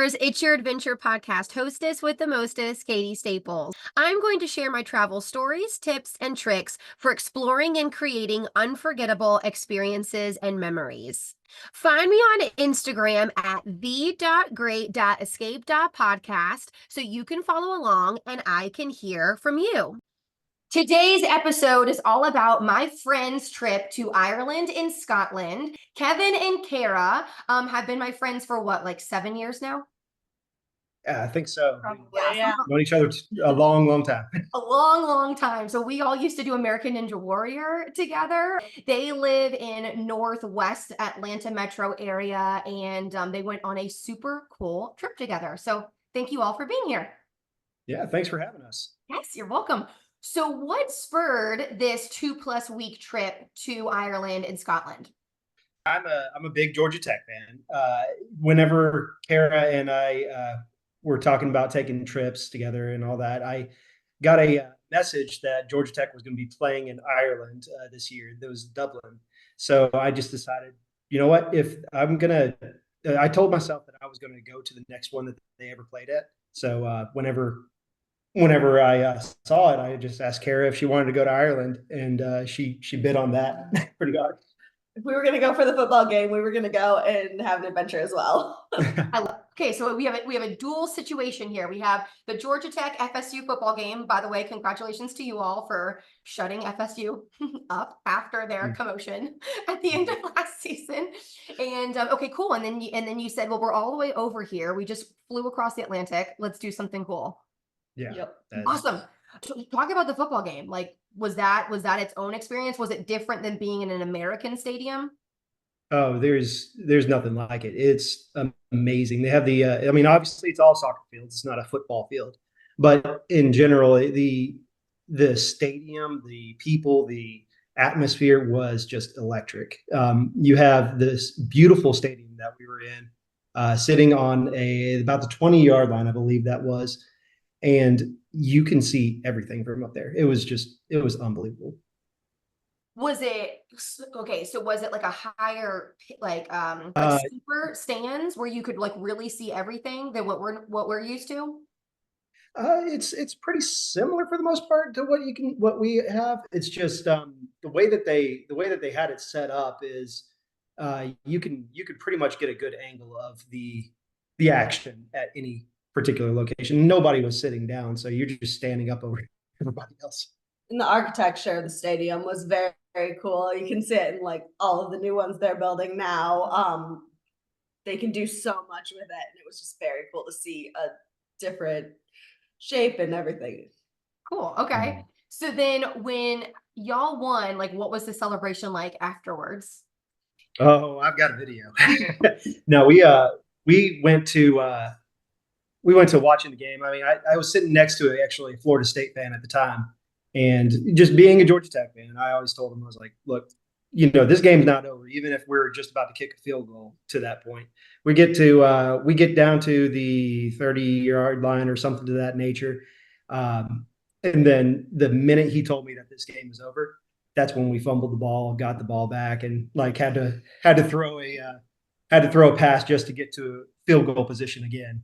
listeners, it's your adventure podcast hostess with the mostest, Katie Staples. I'm going to share my travel stories, tips, and tricks for exploring and creating unforgettable experiences and memories. Find me on Instagram at the.great.escape.podcast so you can follow along and I can hear from you. Today's episode is all about my friend's trip to Ireland and Scotland. Kevin and Kara have been my friends for what, like 7 years now? Yeah, I think so. Probably, We've yeah. known each other a long, long time. A long, long time. So we all used to do American Ninja Warrior together. They live in Northwest Atlanta metro area, and they went on a super cool trip together. So thank you all for being here. Yeah, thanks for having us. Yes, you're welcome. So what spurred this 2+ week trip to Ireland and Scotland? I'm a big Georgia Tech fan. Whenever Kara and I were talking about taking trips together and all that, I got a message that Georgia Tech was going to be playing in Ireland this year. That was Dublin. So I just decided, you know what? If I'm gonna, I told myself that I was going to go to the next one that they ever played at. So whenever I saw it, I just asked Kara if she wanted to go to Ireland, and she bid on that pretty hard. If we were going to go for the football game, we were going to go and have an adventure as well. Okay, so we have a dual situation here. We have the Georgia Tech FSU football game. By the way, congratulations to you all for shutting FSU up after their commotion at the end of last season. And okay, cool. And then you said, well, we're all the way over here. We just flew across the Atlantic. Let's do something cool. Yeah. Yep. Awesome. Talk about the football game. Like, was that its own experience? Was it different than being in an American stadium? Oh, there's nothing like it. It's amazing. They have the I mean, obviously it's all soccer fields. It's not a football field. But in general, the stadium, the people, the atmosphere was just electric. You have this beautiful stadium that we were in, sitting on about the 20-yard line, I believe that was, and you can see everything from up there. It was unbelievable. Was it okay? So was it like a higher, like steeper stands where you could like really see everything than what we're used to? It's pretty similar for the most part to what we have. It's just the way that they had it set up is you could pretty much get a good angle of the action at any particular location. Nobody was sitting down, so you're just standing up over everybody else. And the architecture of the stadium was very, very cool. You can see it in like all of the new ones they're building now. They can do so much with it, and it was just very cool to see a different shape and everything. Cool. Okay. So then when y'all won, like what was the celebration like afterwards? Oh, I've got a video. No, we went to watching the game. I mean, I was sitting next to actually a Florida State fan at the time. And just being a Georgia Tech fan, I always told him, I was like, look, this game's not over. Even if we're just about to kick a field goal to that point, we get down to the 30-yard line or something to that nature. And then the minute he told me that this game is over, that's when we fumbled the ball, got the ball back, and like had to throw a pass just to get to field goal position again.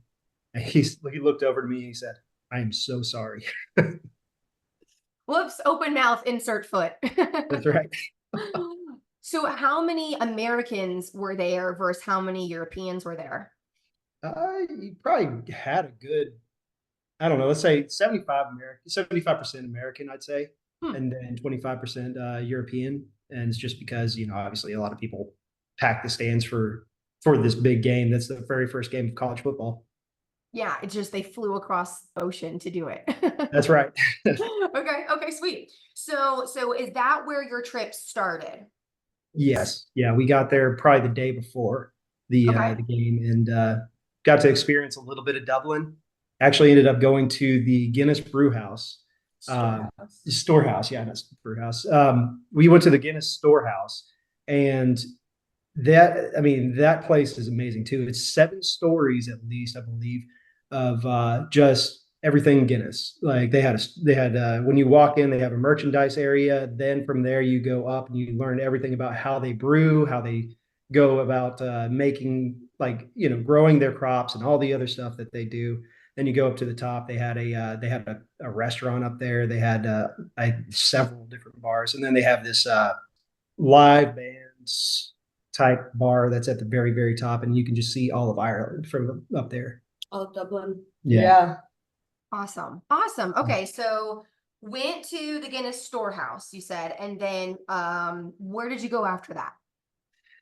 And he looked over to me and he said, "I am so sorry." Whoops, open mouth, insert foot. That's right. So how many Americans were there versus how many Europeans were there? You probably had a good, I don't know, let's say 75% American, I'd say, and then 25% European. And it's just because, obviously a lot of people pack the stands for this big game. That's the very first game of college football. Yeah, it's just they flew across the ocean to do it. That's right. Okay, sweet. So is that where your trip started? Yes. Yeah, we got there probably the day before the game, and got to experience a little bit of Dublin. Actually ended up going to the Guinness Brewhouse. Storehouse. Yeah, not Brewhouse. We went to the Guinness Storehouse, and that place is amazing too. It's 7 stories at least, I believe, of just everything Guinness. Like they had when you walk in, they have a merchandise area. Then from there you go up and you learn everything about how they brew, how they go about making like, growing their crops and all the other stuff that they do. Then you go up to the top. They had a restaurant up there. They had several different bars, and then they have this live bands type bar that's at the very, very top, and you can just see all of Ireland from up there. Oh, Dublin. Yeah. Yeah. Awesome. Awesome. Okay. So went to the Guinness Storehouse, you said, and then where did you go after that?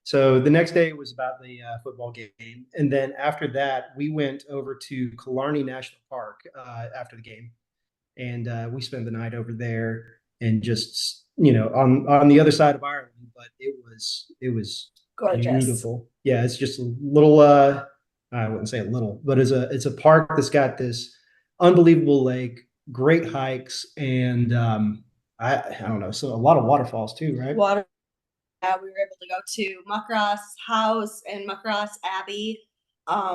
So the next day was about the football game, and then after that, we went over to Killarney National Park after the game, and we spent the night over there, and just on the other side of Ireland, but it was Gorgeous. beautiful. Yeah, it's just a little. I wouldn't say a little, but it's a park that's got this unbelievable lake, great hikes, and I don't know, so a lot of waterfalls too, right? Water. Yeah, we were able to go to Muckross House and Muckross Abbey,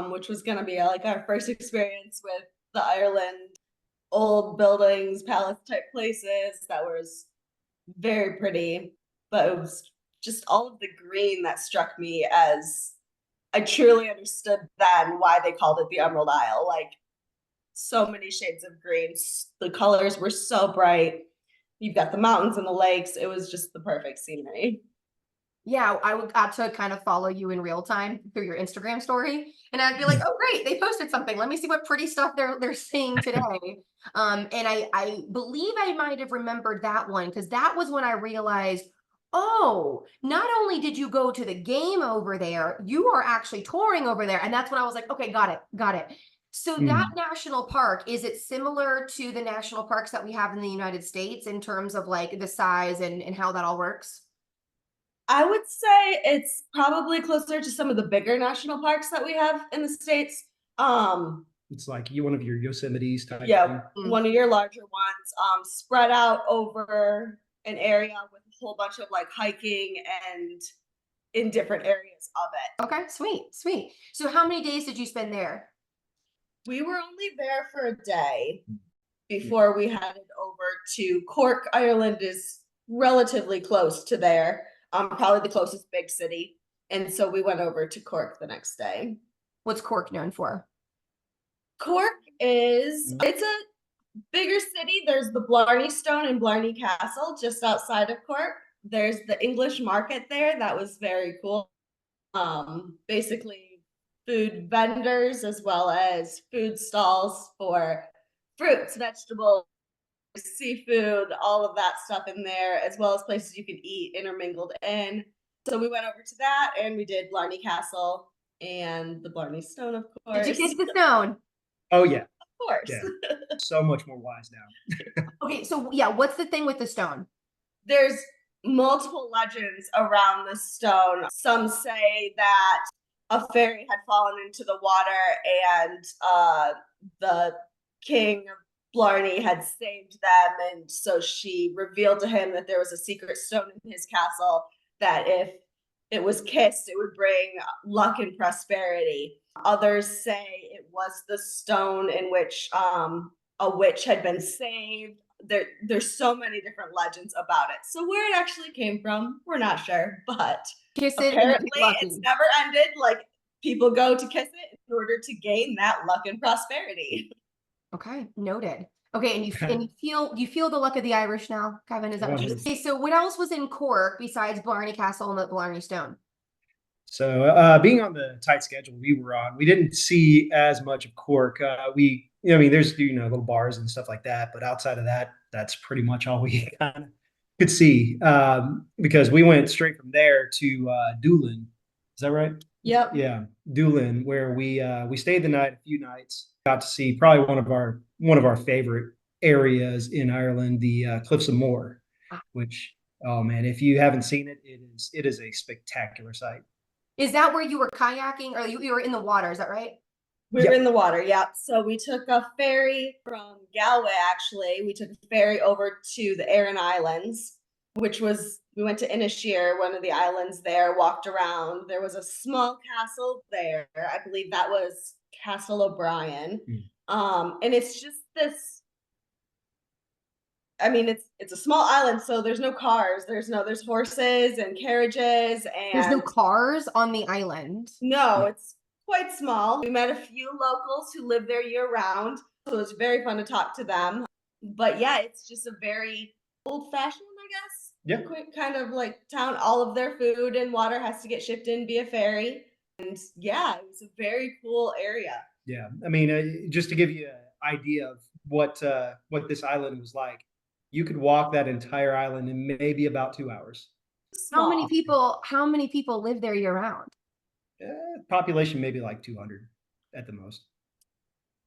which was gonna be like our first experience with the Ireland old buildings, palace type places. That was very pretty, but it was just all of the green that struck me as I truly understood then why they called it the Emerald Isle. Like so many shades of green. The colors were so bright. You've got the mountains and the lakes. It was just the perfect scenery. Yeah, I would got to kind of follow you in real time through your Instagram story, and I'd be like, "Oh, great, they posted something. Let me see what pretty stuff they're seeing today." And I believe I might have remembered that one because that was when I realized, oh, not only did you go to the game over there, you are actually touring over there, and that's when I was like, "Okay, got it, got it." So that national park, is it similar to the national parks that we have in the United States in terms of like the size and how that all works? I would say it's probably closer to some of the bigger national parks that we have in the States. It's like one of your Yosemite's type Yeah, thing. one of your larger ones, spread out over an area with a whole bunch of like hiking and in different areas of it. Okay, sweet, sweet. So how many days did you spend there? We were only there for a day before we headed over to Cork. Ireland is relatively close to there, probably the closest big city. And so we went over to Cork the next day. What's Cork known for? Cork it's a bigger city. There's the Blarney Stone and Blarney Castle just outside of Cork. There's the English market there. That was very cool. Basically food vendors as well as food stalls for fruits, vegetables, seafood, all of that stuff in there, as well as places you could eat intermingled in. So we went over to that and we did Blarney Castle and the Blarney Stone, of course. Did you kiss the stone? Oh yeah, Of course. yeah. So much more wise now. Okay, so yeah, what's the thing with the stone? There's multiple legends around the stone. Some say that a fairy had fallen into the water and the king of Blarney had saved them, and so she revealed to him that there was a secret stone in his castle that if it was kissed, it would bring luck and prosperity. Others say it was the stone in which a witch had been saved. There's so many different legends about it. So where it actually came from, we're not sure, but Kiss it and apparently get lucky. it's never ended. Like people go to kiss it in order to gain that luck and prosperity. Okay, noted. Okay, and you feel the luck of the Irish now, Kevin? Is that what you Yes. say? So what else was in Cork besides Blarney Castle and the Blarney Stone? So being on the tight schedule we were on, we didn't see as much of Cork. I mean, there's little bars and stuff like that, but outside of that, that's pretty much all we kind of could see. Because we went straight from there to Doolin. Is that right? Yep. Yeah, Doolin, where we stayed the night, a few nights. Got to see probably one of our favorite areas in Ireland, the Cliffs of Moher, which, oh man, if you haven't seen it, it is a spectacular sight. Is that where you were kayaking or you were in the water? Is that right? We were in the water, yeah. So we took a ferry from Galway, actually. We took a ferry over to the Aran Islands, we went to Inisheer, one of the islands there, walked around. There was a small castle there. I believe that was Castle O'Brien. And it's just this, I mean, it's a small island, so there's no cars. There's horses and carriages and There's no cars on the island. no, it's quite small. We met a few locals who live there year round, so it was very fun to talk to them. But yeah, it's just a very old fashioned, I guess. Yeah. Quick kind of like town. All of their food and water has to get shipped in via ferry. And yeah, it was a very cool area. Yeah, I mean, just to give you an idea of what this island was like, you could walk that entire island in maybe about 2 hours. How many Small. people live there year round? Population maybe like 200 at the most.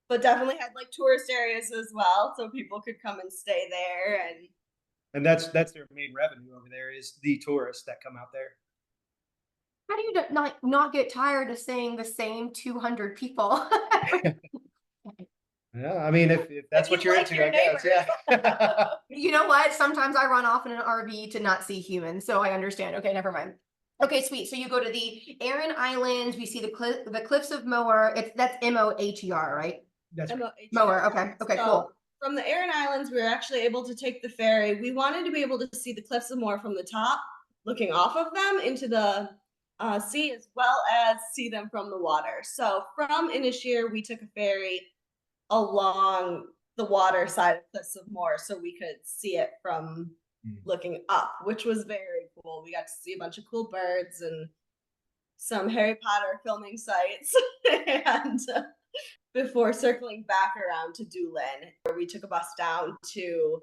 But definitely had like tourist areas as well, so people could come and stay there. And that's their main revenue over there is the tourists that come out there. How do you not get tired of saying the same 200 people? Yeah, I mean, if that's If what you you're like into, your I guess. Yeah. You know what? Sometimes I run off in an RV to not see humans, so I understand. Okay, never mind. Okay, sweet. So you go to the Aran Islands. We see the cliffs of Moher. That's Moher, right? That's right. Moher. Okay. Okay. So, Cool. from the Aran Islands, we were actually able to take the ferry. We wanted to be able to see the cliffs of Moher from the top, looking off of them into the sea, as well as see them from the water. So from Inisheer, we took a ferry along the water side of cliffs of Moher, so we could see it from looking up, which was very cool. We got to see a bunch of cool birds and some Harry Potter filming sites. And before circling back around to Doolin, where we took a bus down to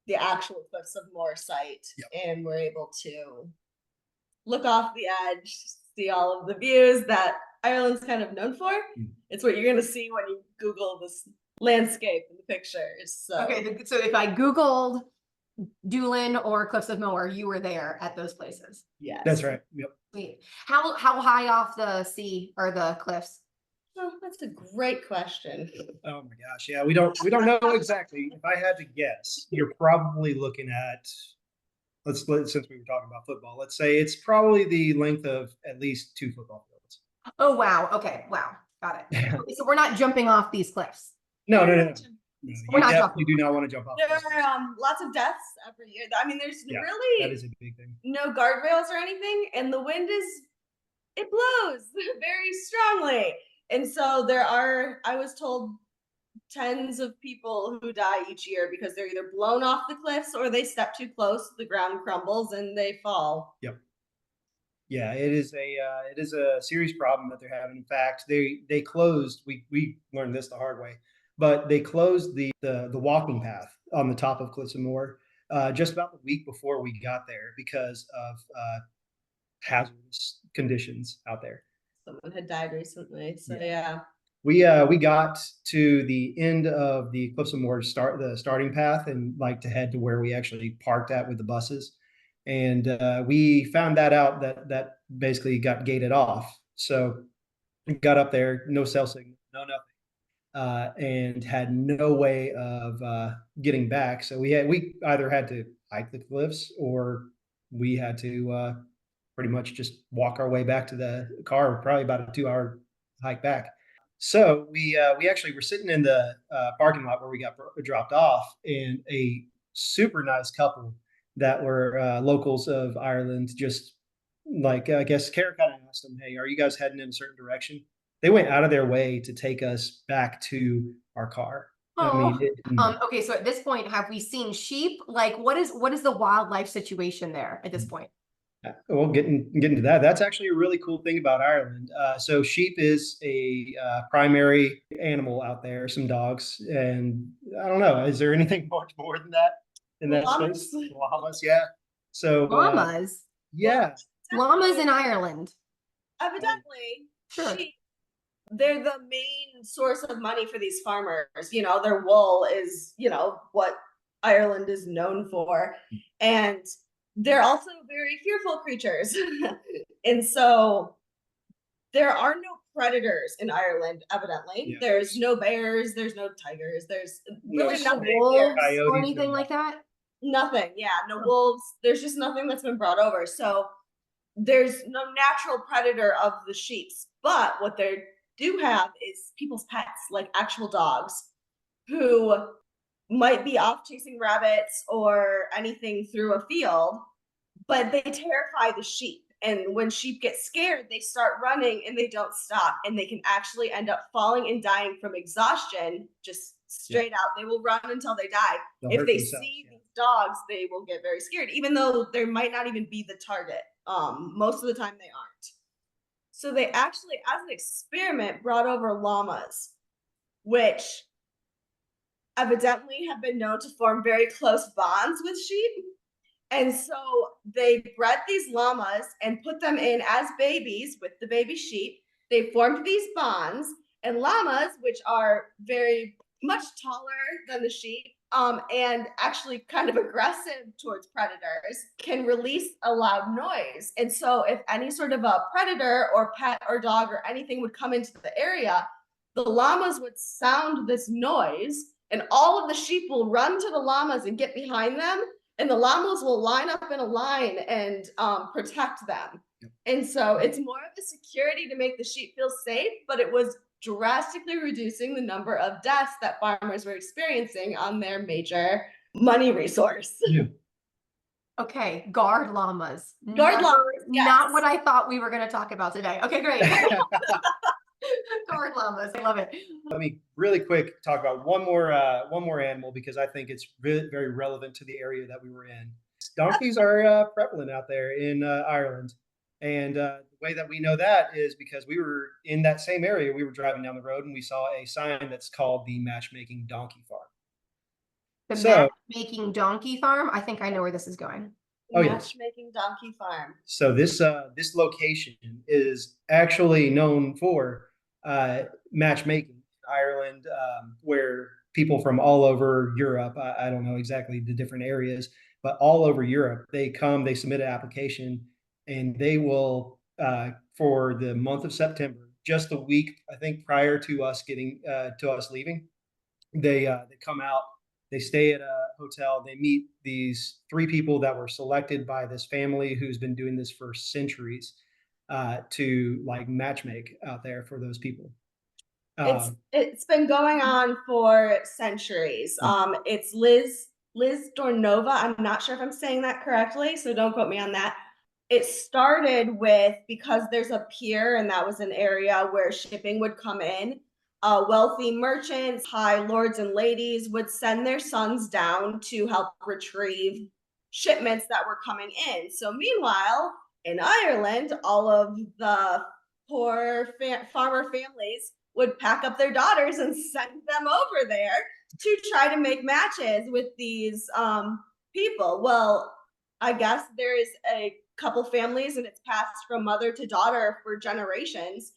the actual cliffs of Moher site. Yep. And we're able to look off the edge, see all of the views that Ireland's kind of known for. It's what you're going to see when you Google this landscape in the pictures. So. Okay, so if I Googled Doolin or Cliffs of Moher, you were there at those places. Yes. That's right. Yep. Sweet. How high off the sea are the cliffs? Oh, that's a great question. Oh my gosh, yeah, we don't know exactly. If I had to guess, you're probably looking at since we were talking about football, let's say it's probably the length of at least 2 football fields. Oh wow. Okay. Wow. Got it. Okay, so we're not jumping off these cliffs. No. We're not You do not want to jump off. There are lots of deaths every year. I mean, there's really that is a big thing. No guardrails or anything, and the wind it blows very strongly. And so I was told, tens of people who die each year because they're either blown off the cliffs or they step too close, the ground crumbles and they fall. Yep. Yeah, it is a serious problem that they're having. In fact, they closed. We learned this the hard way, but they closed the walking path on the top of Cliffs of Moher just about the week before we got there because of hazardous conditions out there. Someone had died recently, so yeah. We got to the end of the Cliffs of Moher the starting path and like to head to where we actually parked at with the buses. And we found out that basically got gated off. So we got up there, no cell signal, no nothing, and had no way of getting back. So we either had to hike the cliffs or we had to pretty much just walk our way back to the car, probably about a 2-hour hike back. So we actually were sitting in the parking lot where we got dropped off, and a super nice couple that were locals of Ireland, just like, I guess Kara kind of asked them, hey, are you guys heading in a certain direction? They went out of their way to take us back to our car. Oh, I mean, okay. So at this point, have we seen sheep? Like, what is the wildlife situation there at this point? Well, getting to that, that's actually a really cool thing about Ireland. So sheep is a primary animal out there, some dogs, and I don't know, is there anything much more than that in that space? Llamas, yeah. So llamas, yeah, llamas in Ireland. Evidently, sure. They're the main source of money for these farmers. You know, their wool is, what Ireland is known for, and they're also very fearful creatures. And so there are no predators in Ireland, evidently. Yeah. There's no bears, there's no tigers, there's really nothing. Wolves or anything like that? Nothing, yeah, no wolves. There's just nothing that's been brought over. So there's no natural predator of the sheep. But what they do have is people's pets, like actual dogs, who might be off chasing rabbits or anything through a field, but they terrify the sheep. And when sheep get scared, they start running and they don't stop. And they can actually end up falling and dying from exhaustion, just straight out. They will run until they die. They'll If hurt they themselves, see yeah. these dogs, they will get very scared, even though they might not even be the target. Most of the time they aren't. So they actually, as an experiment, brought over llamas, which evidently have been known to form very close bonds with sheep. And so they bred these llamas and put them in as babies with the baby sheep. They formed these bonds, and llamas, which are very much taller than the sheep, and actually kind of aggressive towards predators, can release a loud noise. And so if any sort of a predator or pet or dog or anything would come into the area, the llamas would sound this noise, and all of the sheep will run to the llamas and get behind them, and the llamas will line up in a line and protect them. Yep. And so it's more of a security to make the sheep feel safe, but it was drastically reducing the number of deaths that farmers were experiencing on their major money resource. Yeah. Okay, guard llamas. Guard llamas, yes. Not what I thought we were going to talk about today. Okay, great. Guard llamas. I love it. Let me really quick talk about one more animal, because I think it's very relevant to the area that we were in. Donkeys are prevalent out there in Ireland, and the way that we know that is because we were in that same area. We were driving down the road and we saw a sign that's called the Matchmaking Donkey Farm. The So- matchmaking donkey farm. I think I know where this is going. Oh, yes. Matchmaking Donkey Farm. So this location is actually known for matchmaking in Ireland, where people from all over Europe, I don't know exactly the different areas, but all over Europe, they come, they submit an application, and they will, for the month of September, just a week, I think, prior to us leaving, they come out, they stay at a hotel, they meet these 3 people that were selected by this family who's been doing this for centuries, to like matchmake out there for those people. It's been going on for centuries. It's Liz Dornova. I'm not sure if I'm saying that correctly, so don't quote me on that. It started with, because there's a pier and that was an area where shipping would come in. Wealthy merchants, high lords and ladies would send their sons down to help retrieve shipments that were coming in. So meanwhile, in Ireland, all of the poor farmer families would pack up their daughters and send them over there to try to make matches with these people. Well, I guess there is a couple families, and it's passed from mother to daughter for generations,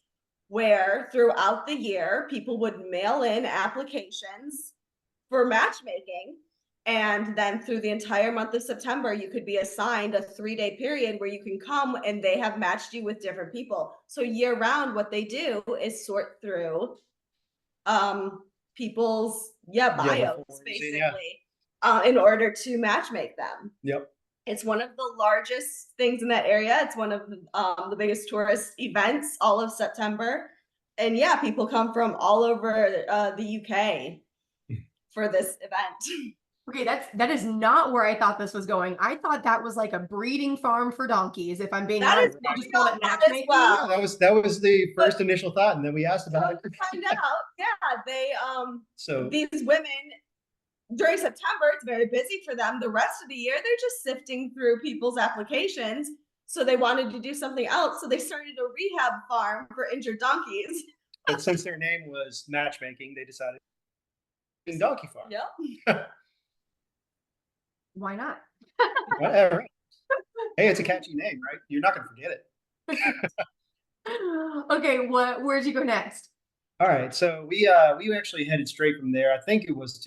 where throughout the year people would mail in applications for matchmaking. And then through the entire month of September, you could be assigned a 3-day period where you can come and they have matched you with different people. So year round, what they do is sort through people's bios, basically, in order to matchmake them. Yep. It's one of the largest things in that area. It's one of the biggest tourist events all of September. And yeah, people come from all over the UK for this event. Okay, that is not where I thought this was going. I thought that was like a breeding farm for donkeys, if I'm being That honest. is They what just we call all it thought as matchmaking. well. Yeah, that was the first initial thought, and then we asked about it. Find out, yeah, they So these women, during September, it's very busy for them. The rest of the year, they're just sifting through people's applications. So they wanted to do something else. So they started a rehab farm for injured donkeys. but since their name was matchmaking, they decided in Donkey Farm. Yep. Why not? Whatever. Hey, it's a catchy name, right? You're not going to forget it. Okay, where'd you go next? All right, so we actually headed straight from there. I think it was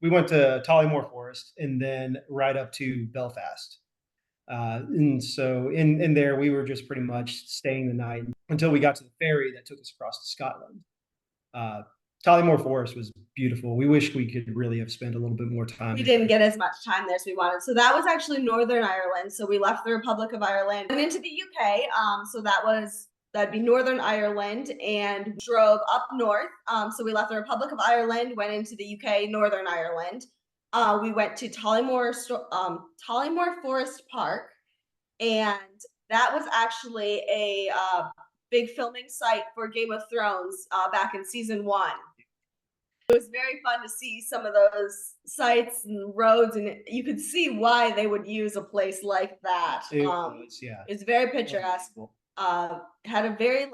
we went to Tollymore Forest and then right up to Belfast. And so in there, we were just pretty much staying the night until we got to the ferry that took us across to Scotland. Tollymore Forest was beautiful. We wish we could really have spent a little bit more time. We didn't get as much time there as we wanted. So that was actually Northern Ireland. So we left the Republic of Ireland and into the UK. So that'd be Northern Ireland, and drove up north. So we left the Republic of Ireland, went into the UK, Northern Ireland. We went to Tollymore Forest Park, and That was actually a big filming site for Game of Thrones back in season 1. It was very fun to see some of those sites and roads, and you could see why they would use a place like that. It was, yeah. It's very picturesque. Had a very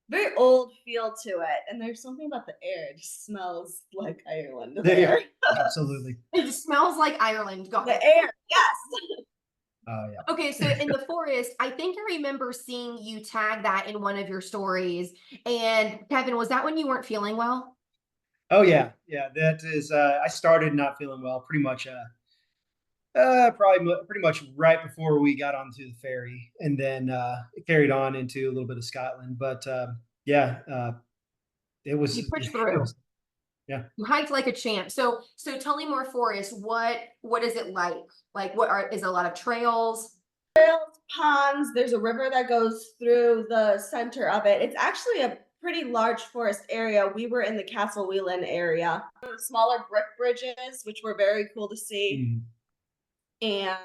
very old feel to it, and there's something about the air. It just smells like Ireland. There, absolutely. It smells like Ireland. Got The it. air, yes. Oh yeah. Okay, so in the forest, I think I remember seeing you tag that in one of your stories. And Kevin, was that when you weren't feeling well? Oh yeah, yeah. That is. I started not feeling well pretty much. Pretty much right before we got onto the ferry, and then it carried on into a little bit of Scotland. But yeah, it was. You pushed It through. was, yeah. You hiked like a champ. So Tullymore Forest, what is it like? Like is it a lot of trails? Ponds. There's a river that goes through the center of it. It's actually a pretty large forest area. We were in the Castle Whelan area. Smaller brick bridges, which were very cool to see. And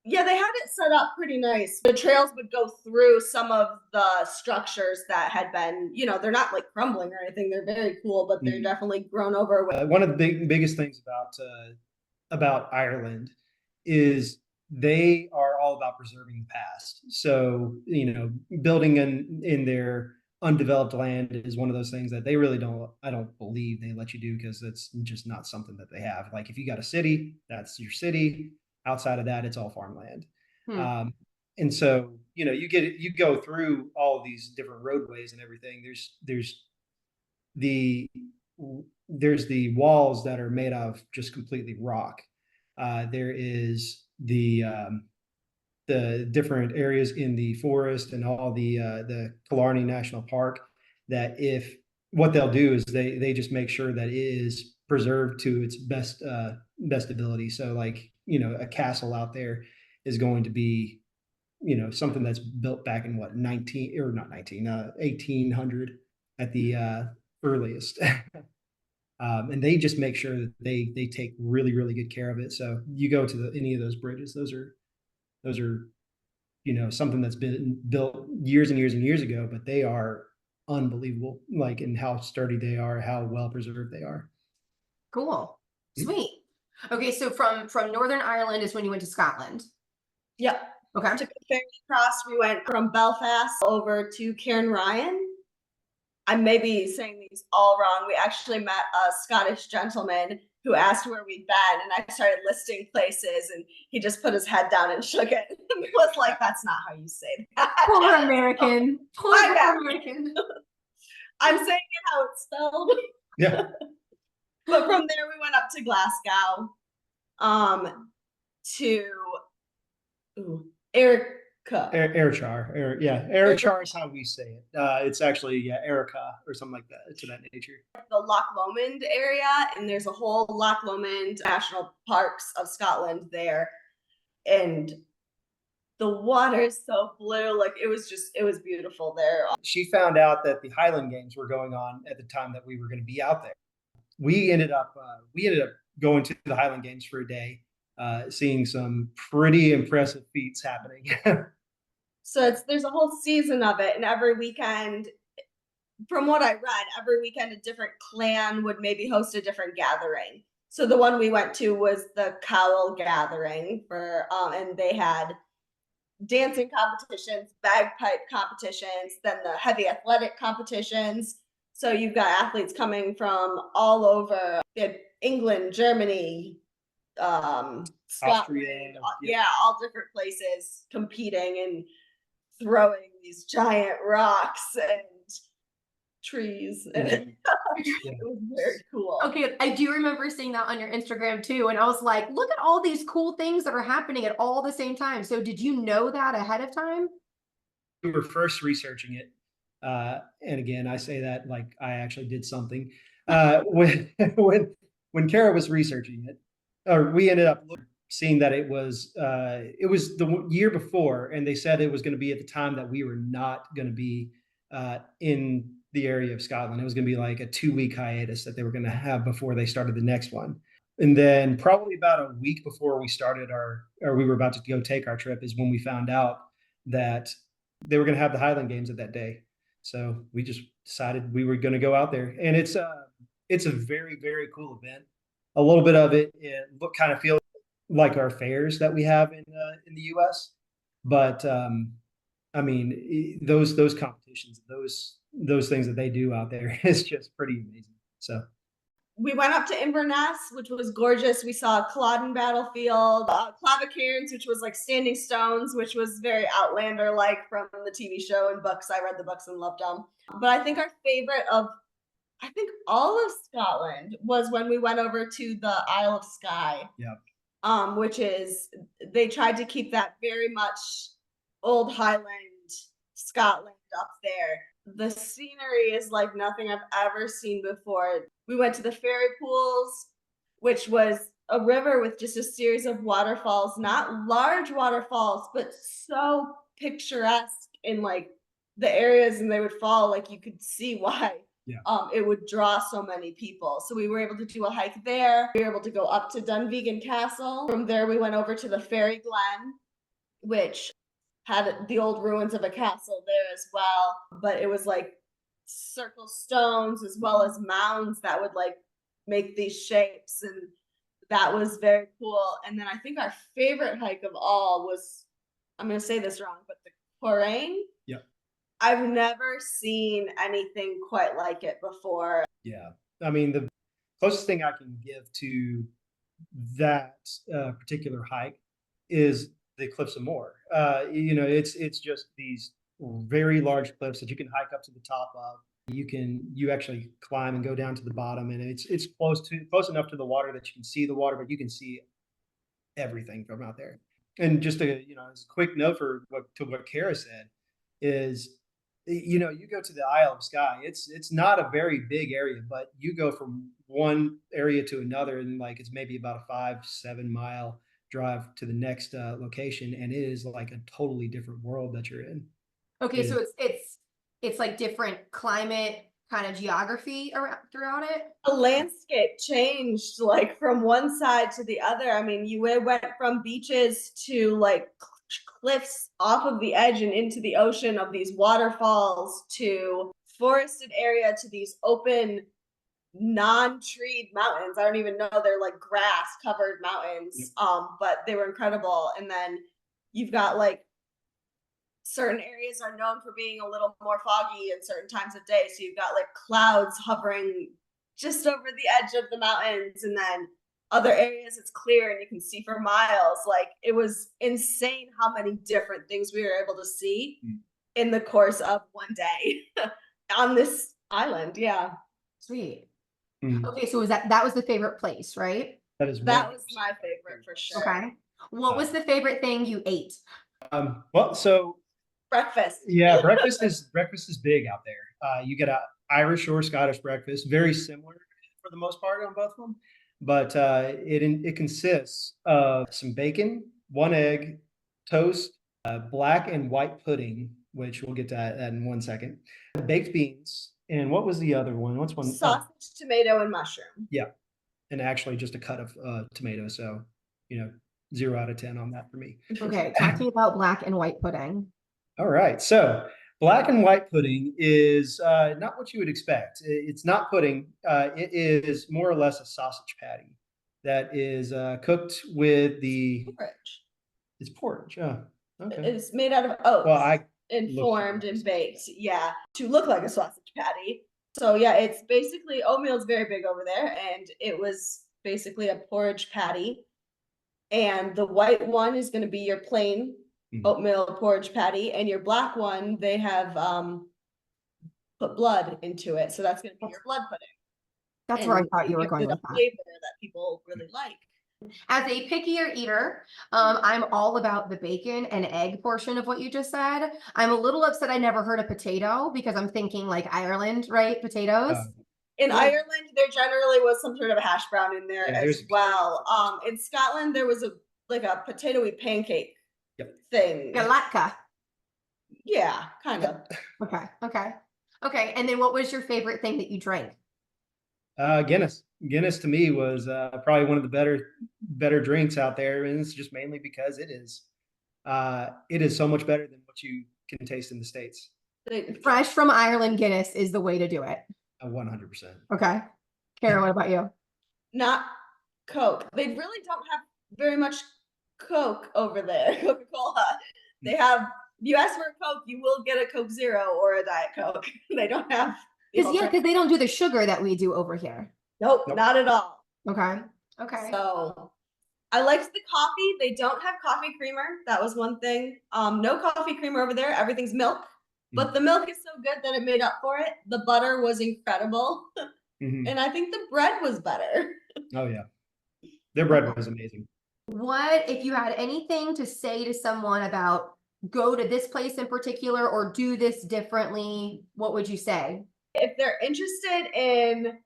yeah, they had it set up pretty nice. The trails would go through some of the structures that had been, they're not like crumbling or anything. They're very cool, but they're definitely grown over with. One of the biggest things about Ireland is they are all about preserving the past. So building in their undeveloped land is one of those things that they really don't. I don't believe they let you do, because it's just not something that they have. Like if you got a city, that's your city. Outside of that, it's all farmland. And so you go through all these different roadways and everything. There's the walls that are made of just completely rock. There is the different areas in the forest and all the Killarney National Park, that if what they'll do is they just make sure that it is preserved to its best ability. So like a castle out there is going to be something that's built back in what 1800 at the earliest. And they just make sure that they take really good care of it. So you go to any of those bridges, those are something that's been built years and years and years ago, but they are unbelievable, like in how sturdy they are, how well preserved they are. Cool. Sweet. Okay, so from Northern Ireland is when you went to Scotland. Yep. Okay. Took a ferry across. We went from Belfast over to Killarney. I may be saying these all wrong. We actually met a Scottish gentleman who asked where we'd been, and I started listing places, and he just put his head down and shook it. He was like, "That's not how you say that." Poor American. Poor American. I'm saying it how it's spelled. Yeah. But from there, we went up to Glasgow, to Ayrshire. Ayrshire is how we say it. It's actually Erica or something like that, to that nature. The Loch Lomond area, and there's a whole Loch Lomond National Parks of Scotland there, and the water is so blue. Like it was beautiful there. She found out that the Highland Games were going on at the time that we were going to be out there. We ended up going to the Highland Games for a day, seeing some pretty impressive feats happening. So there's a whole season of it, and every weekend, from what I read, every weekend a different clan would maybe host a different gathering. So the one we went to was the Cowell Gathering and they had dancing competitions, bagpipe competitions, then the heavy athletic competitions. So you've got athletes coming from all over England, Germany, Scotland, Austria, all different places competing and throwing these giant rocks and trees. And it was very cool. Okay, I do remember seeing that on your Instagram too, and I was like, look at all these cool things that are happening at all the same time. So did you know that ahead of time? We were first researching it, and again, I say that like I actually did something. When Kara was researching it, or we ended up seeing that it was the year before, and they said it was going to be at the time that we were not going to be in the area of Scotland. It was going to be like a 2-week hiatus that they were going to have before they started the next one. And then probably about a week before we started we were about to go take our trip is when we found out that they were going to have the Highland Games at that day. So we just decided we were going to go out there, and it's a very, very cool event. A little bit of it look kind of feels like our fairs that we have in the U.S. But I mean, those competitions, those things that they do out there is just pretty amazing. So we went up to Inverness, which was gorgeous. We saw Culloden Battlefield, Clavicairns, which was like standing stones, which was very Outlander-like from the TV show and books. I read the books and loved them. But I think our favorite of, I think all of Scotland was when we went over to the Isle of Skye. yeah. Which is, they tried to keep that very much old Highland Scotland up there. The scenery is like nothing I've ever seen before. We went to the fairy pools, which was a river with just a series of waterfalls, not large waterfalls, but so picturesque in like the areas, and they would fall, like you could see why it would draw so many people. So we were able to do a hike there. We were able to go up to Dunvegan Castle. From there, we went over to the Fairy Glen, which had the old ruins of a castle there as well. But it was like circle stones as well as mounds that would like make these shapes. And that was very cool. And then I think our favorite hike of all was, I'm going to say this wrong, but the Corraine. Yeah. I've never seen anything quite like it before. Yeah. I mean, the closest thing I can give to that particular hike is the Cliffs of Moher. It's just these very large cliffs that you can hike up to the top of. You actually climb and go down to the bottom, and it's close enough to the water that you can see the water, but you can see everything from out there. And just as a quick note for what Kara said is, you go to the Isle of Skye. It's not a very big area, but you go from one area to another, and like it's maybe about a 5-7 mile drive to the next location, and it is like a totally different world that you're in. Okay, so it's like different climate kind of geography around throughout it. The landscape changed like from one side to the other. I mean, you went from beaches to like cliffs off of the edge and into the ocean of these waterfalls to forested area to these open non-treed mountains. I don't even know, they're like grass covered mountains. But they were incredible. And then you've got like certain areas are known for being a little more foggy at certain times of day. So you've got like clouds hovering just over the edge of the mountains, and then other areas it's clear and you can see for miles. Like it was insane how many different things we were able to see in the course of one day on this island. Yeah. Sweet. Okay, so that was the favorite place, right? That was my favorite for sure. Okay. What was the favorite thing you ate? So breakfast. Yeah, breakfast is big out there. You get a Irish or Scottish breakfast, very similar for the most part on both of them, but it consists of some bacon, 1 egg, toast, black and white pudding, which we'll get to that in 1 second, baked beans, and what was the other one? What's one? Sausage, tomato, and mushroom. Yeah, and actually just a cut of tomato. So 0 out of 10 on that for me. Okay, talk to me about black and white pudding. All right, so black and white pudding is not what you would expect. It's not pudding. It is more or less a sausage patty that is cooked with the porridge. It's porridge. Oh, okay. It's made out of oats. Well, informed and baked, to look like a sausage patty. So yeah, it's basically, oatmeal is very big over there, and it was basically a porridge patty. And the white one is going to be your plain oatmeal porridge patty, and your black one, they have put blood into it, so that's going to be your blood pudding. That's where I thought you were going with that. Flavor that people really like. As a pickier eater, I'm all about the bacon and egg portion of what you just said. I'm a little upset I never heard of potato, because I'm thinking like Ireland, right? Potatoes. In Ireland, there generally was some sort of a hash brown in there as well. In Scotland, there was a potatoey pancake thing. Galatka. Yeah, kind of. Okay. And then what was your favorite thing that you drank? Guinness. Guinness to me was probably one of the better drinks out there, and it's just mainly because it is so much better than what you can taste in the States. Fresh from Ireland Guinness is the way to do it. 100%. Okay. Kara, what about you? Not Coke. They really don't have very much Coke over there. Coca-Cola. They have. You ask for a Coke, you will get a Coke Zero or a Diet Coke. They don't have. Because they don't do the sugar that we do over here. Nope, Nope. not at all. Okay. Okay. So I liked the coffee. They don't have coffee creamer. That was one thing. No coffee creamer over there. Everything's milk. But the milk is so good that it made up for it. The butter was incredible. Mm-hmm. And I think the bread was better. Oh yeah. Their bread was amazing. What if you had anything to say to someone about go to this place in particular or do this differently? What would you say? If they're interested in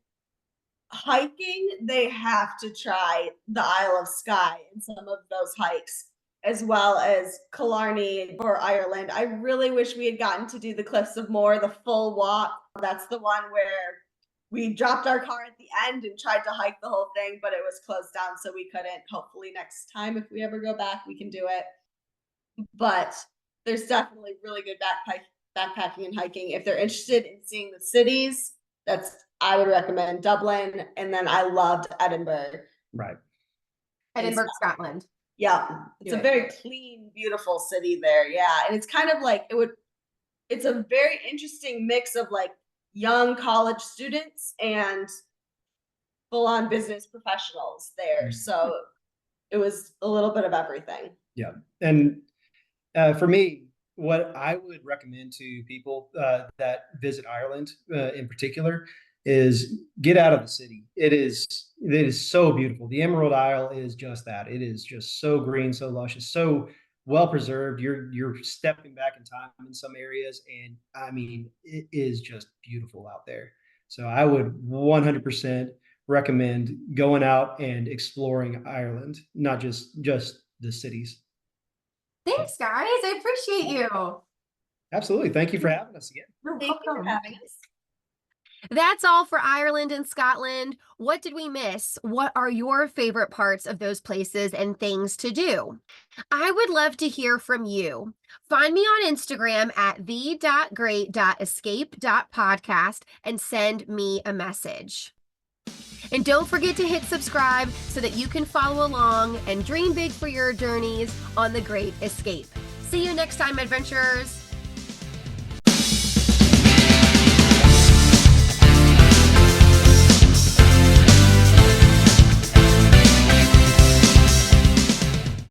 hiking, they have to try the Isle of Skye and some of those hikes, as well as Killarney or Ireland. I really wish we had gotten to do the Cliffs of Moher, the full walk. That's the one where we dropped our car at the end and tried to hike the whole thing, but it was closed down, so we couldn't. Hopefully next time, if we ever go back, we can do it. But there's definitely really good backpacking and hiking. If they're interested in seeing the cities, I would recommend Dublin. And then I loved Edinburgh. Right. Edinburgh, Scotland. Yeah. It's a very clean, beautiful city there. Yeah. And it's kind of like it's a very interesting mix of like young college students and full-on business professionals there. So it was a little bit of everything. Yeah. And for me, what I would recommend to people that visit Ireland in particular is get out of the city. It is so beautiful. The Emerald Isle is just that. It is just so green, so luscious, so well preserved. You're stepping back in time in some areas, and I mean, it is just beautiful out there. So I would 100% recommend going out and exploring Ireland, not just the cities. Thanks, guys. I appreciate you. Absolutely. Thank you for having us again. Thank you for having us. That's all for Ireland and Scotland. What did we miss? What are your favorite parts of those places and things to do? I would love to hear from you. Find me on Instagram at the.great.escape.podcast and send me a message. And don't forget to hit subscribe so that you can follow along and dream big for your journeys on The Great Escape. See you next time, adventurers.